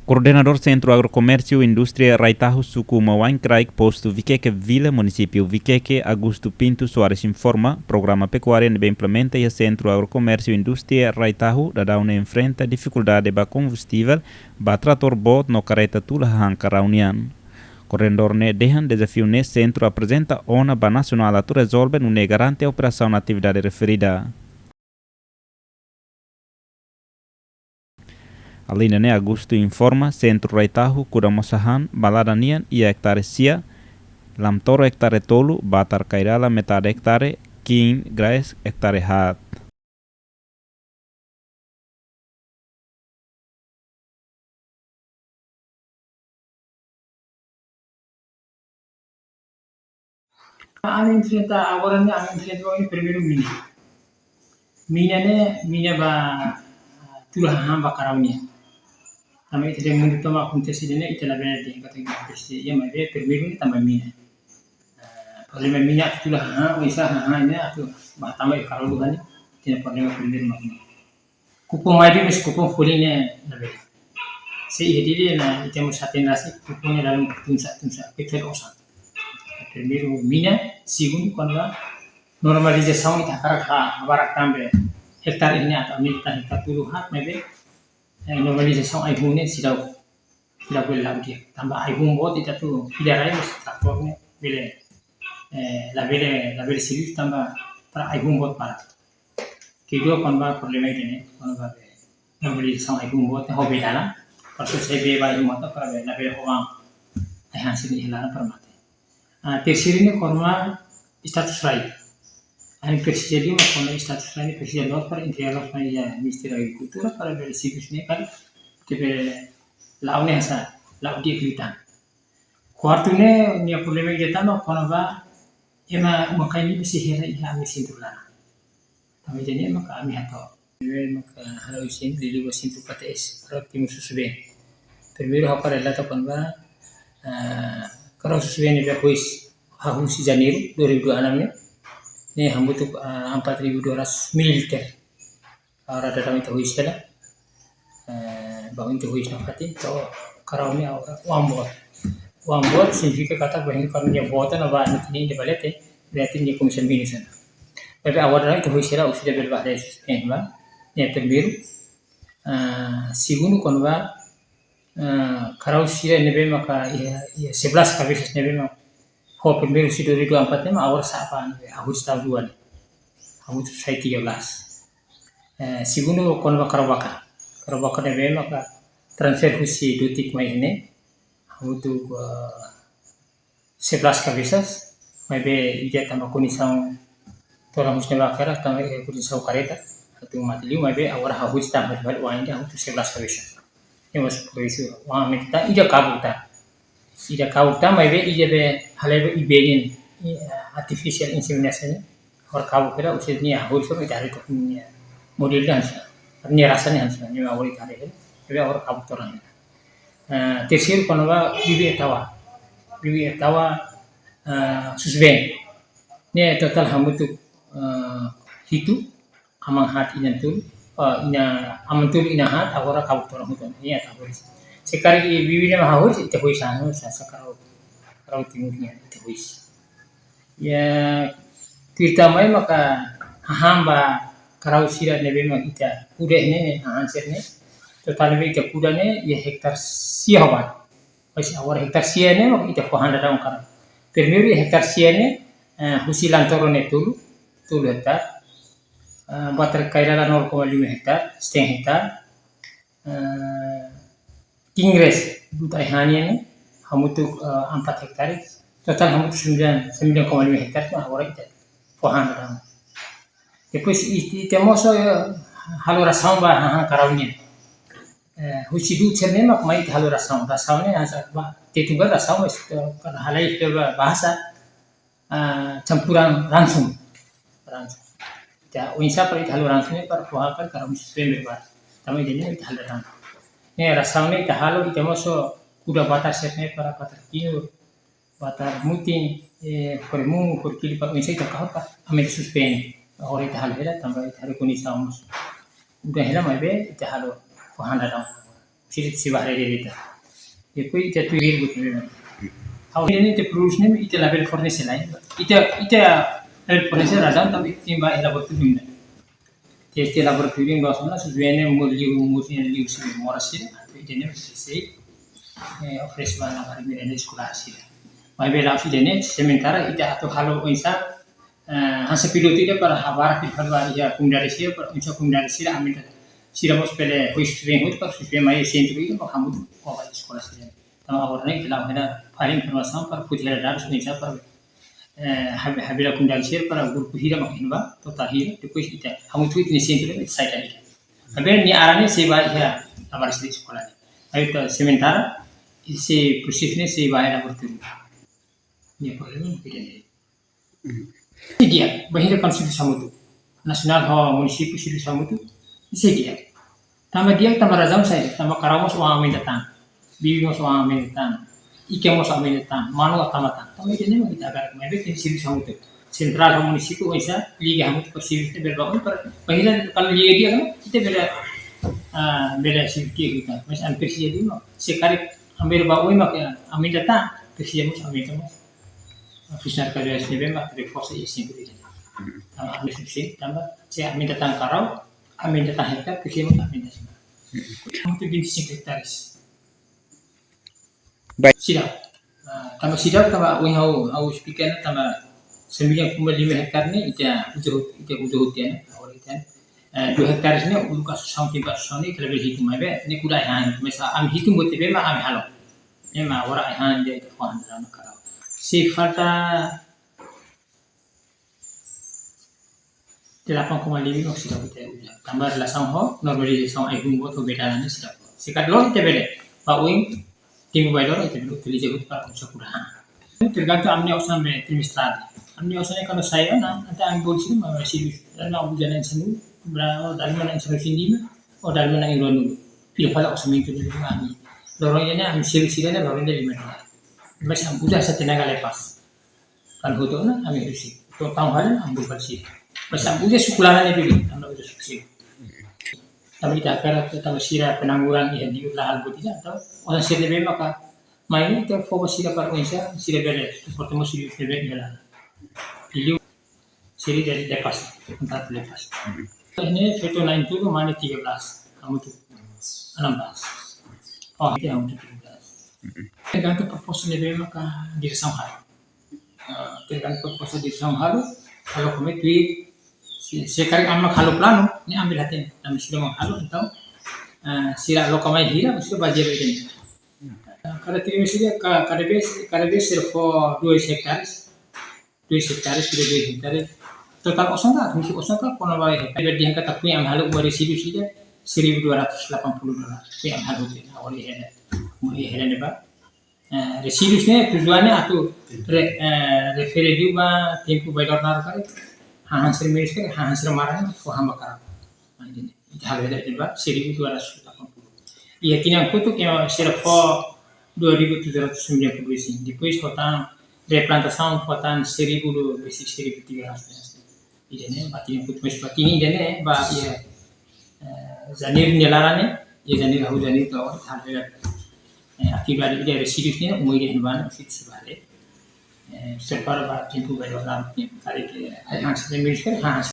Coordenador Centro Agrocomércio e Indústria Raitahu Suku Mawaincraik, posto Viqueque Vila, município Viqueque, Augusto Pinto Soares informa, programa pecuária que implementa e Centro Agrocomércio e Indústria Raitahu, da uma enfrenta dificuldade de combustível, ba trator bot no careta tula hanka raunian. Coordenador ne dehan desafio ne centro apresenta ona ba nacional atu resolve no ne garante a operação na atividade referida. Além de Augusto informa, Centro Raitahu, Kudamosahan, Baladanian e hectare sia, Lamtoro hectare tolu, Batar Kairala metade hectare, King Grace hectare hat. Amin cerita awalnya amin cerita ini primeiro mina ba tulah hamba karawnya. Kami tidak menghitung akuntansi ini itu lebih dari kata akuntansi ya mereka primeiro ini tambah mina. Problema mina tulah wisa ini atau bah tambah karawuhan tidak problema primeiro makna. Kupon maju mes kupon fulinya lebih. Si jadi na itu musatin nasi kuponnya dalam tunsa itu osan. Primeiro mina, segundo quando a normalização está para agora também hectare ini atau hectare puluh hat maybe normalisasi aibune tidak boleh lagi tambah aibun bot itu tuh tidak ada traktornya boleh label sibuk tambah para aibun bot para kedua kalau problema ini kalau normalisasi aibun bot hobi dalam kalau saya bebas motor para label orang hasil hilang permata tersier ini kalau status right Ang presiden mo kung status na ni presiden los para interior na iya Ministry of Agricultura para ver si bisne kan tipe laune sa lau dia klitan. Kuartu ne ni problema kita no kono ba ema makanya bisi hera iya ami sintulana. Kami jadi maka ami hato. Maka halau isin lili wasintu pates para timu susube. Primero hapar elata kon ba kalau susube ni ba kuis hahu si Janeiro 2026 ne ini hambutuk 4.200 ml. Orang datang itu istilah, bawang itu istilah hati. So karawnya wambot significa kata bahwa kalau dia buatan apa ini dia balik berarti dia komisen bisnis. Tapi awal itu istilah sudah berbahaya bah. Yang terbiru, segundo quando va karaw sila nebe maka 11 kabisas nebe maka ho primeiro si 2024 ma awal sapa Agustus tahun 2 Agustus 13 segundo quando va Karabaka nebe maka transfer husi dutik mai ini untuk 11 kabisas maybe ija tambah kunisang torang musnela kara tambah kunisang kareta atau mati liu maybe awal Agustus tambah balik wang ini untuk 11 kabisas ini mas polisi wang kita ija kabuta ida kauta maybe ija be halebe ibenin artificial insemination or kabu kira usia harus so ita itu model dan ni rasanya hansa ni awal ita ada tapi awal kabu torang tersier kono ba bibi etawa susben ni total hamutu hitu amang hat inantul amantul inahat awara kabu torang hutan ni ata polis sekarang bibirnya mahus itu huisan sekarang timurnya itu huis ya kita mai maka hamba karau sira nebe mak ita udah ini answer ne total be ita kuda ne ya hektar sia hawan masih awal hektar sia ne mak ita kohanda daun karau primero hektar sia ne husi lantoro ne tulu hektar batar kairala 0,5 hektar setengah hektar Kingres butai hanya ni hamutuk 4 hektar total hamutuk 9,5 hektar tu orang itu pohon orang. Depois itu moso halu rasam bah hang karawnya. Husi du cerne mak mai halu rasamnya asa bah tetunggal rasam kan halai ke bahasa campuran langsung. Ya unsa per halu langsungnya per pohon kan karam sesuai berbar. Kami jadi itu halu langsung. Ni rasanya itu halu itu masuk kuda batas setnya para batar kiur, batar muting, permu, perkili pak misal itu kau pak, ambil suspen, orang itu halu hela tambah itu halu kuning samus, udah hela mai be itu halu pohon ada, sirit si bahare dita depois ita tu ir gut me how ini te produce ne ita label fornece lai ita label fornece razan tam timba laboratorium ne te laboratorium lo sona su viene multi liu si morasi ita ne sei ofrece bana mari me sekolah sih mai bela si dene sementara ita atau halo oisa hasa pilot ida para habara ki halwa ya kumdari sih para unsa kumdari sih amin sira mos pele hois vem hut par su mai centro ida pa hamu ko ba sekolah sih tama awar naik dalam hena paling informasi par putih dar su nisa par habila kumdari sih para guru hira makinba to tahir depois ita hamu tu ini centro ida site ali habel ni arane seba ya abar sih sekolah ayo sementara isi prosesnya seba ya laboratorium ni problema tidak dia bahira konstitusi samutu nasional ho munisipio sidu samutu isi dia tama dia tama razam saya tama karamo so amin datang bibi mo so amin datang ike mo so amin datang manu tama tama dia ni kita agar mebe sidu samutu sentral ho munisipio oisa liga hamut per sidu berbangun per bahira kalau liga dia kan kita beda sidu kita mas hampir sih jadi no sekali ambil bawa mak amin datang persia mo so amin tama Fisar kerja SDB mak dari force isi itu dia. Ambil sih tambah saya amin datang karau amin datang hektar persia mo amin datang. Untuk 25 hektares. Baik. Sidap. Tambah sidap tambah uang hau speaker tambah 9,5 hektar ni ita ujuh dia awal itu. 2 hektar ni ulu kasus sampai kasus ni kalau berhitung abe ni kuda yang misal am hitung buat tebe mak am halo. Ni mak orang yang dia itu kawan dalam karau. Sifata 8,5 sudah kita udah tambah lasang ho normalisasi ai hung buat beda ni sudah sikat lo kita beda pak wing tim baidor itu dulu tulis ikut pak usaha kurang tergantung amnya usaha trimestral amnya usahanya kalau saya nanti ambil sini masih dan mau jalan sini berapa dari mana yang sini oh dari mana yang dulu pilih pada usaha itu dulu kami lorongnya am sini lorongnya 5 Mas ambuja sa tenaga lepas. Kan hoto na ami rusi. To tanghalan ambul balsi. Mas ambuja sukulana ni bili, amna uja suksi. Tapi kita kira kita sira penangguran ini di lahal budi atau orang sira be maka main itu fokus sira par insa sira bele. Portemo sira bele jalan. Pilih sira dari lepas, entah lepas. Ini foto 9 tu mana 13. Kamu tu 16. Oh, ini kamu tu 13. Tergantung proposal lebih maka diresam hal. Tergantung proposal diresam hal. Kalau kami tweet, sekarang amal halu plano, ni ambil hati. Kami sudah menghalu atau sila lokamai hira, sudah bajar ini. Kalau terima saja, KDB servo 2 hektares, 2 hektares, sudah 2 hektares. Total kosong tak? Mesti kosong tak? Kono baik. Kalau dia kata punya am halu buat residu saja $1,280. Punya am halu dia awal ini. Mulai hari ba residusnya tujuannya atau refere juga tempo baidor nar kare hansir miris kare hansir marang ko hamba kara ini hal ada ba 1,280 iya tinang kutuk yang serpo 2,790 sih depois hotan replantação hotan 1,300 ini batin kutuk mes batin ini ba iya zanir nyelarane iya zanir hu zanir to hal akibat dari residusnya umur dia mana fit sebalik serpar tempo baru nanti hari ke hasil miris kan hasil